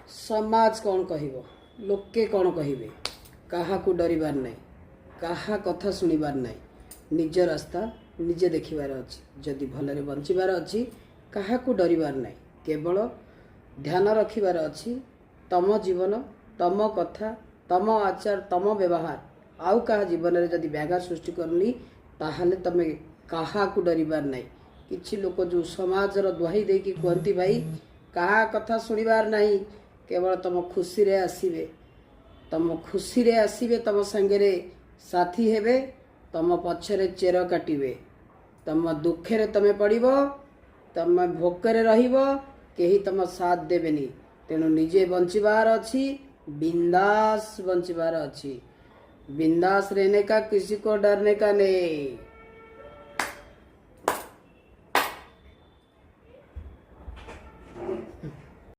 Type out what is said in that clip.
समाज कौन कहब लोके कौन कहे क्या डरबार ना क्या कथा शुणवार ना निज रास्ता निजे देखिबार अच्छी जदि भलरे बंचबार अच्छी क्या डरबार ना केवल ध्यान रखिबार अच्छी तम जीवन तम कथा तम आचार तम व्यवहार आउ क्या जीवन में जदि व्याघात सृष्टि करनी ताहले तमे क्या डरबार ना किछि लोक जो समाजर दुहाई देकी कहती भाई क्या कथा शुणवार ना केवल तुम खुशी रे आसीबे तुम खुशी रे आसीबे तुम संगे साथी हेबे तुम पछरे चेर काटिबे तुम दुखे रे तमे पड़िबो तुम भोकरे रहिबो केही तुम साथ देबेनी तेणु निजे बंचिबार अच्छी बिंदास बंचिबार अच्छी बिंदास रहने का किसी को डरने का नहीं।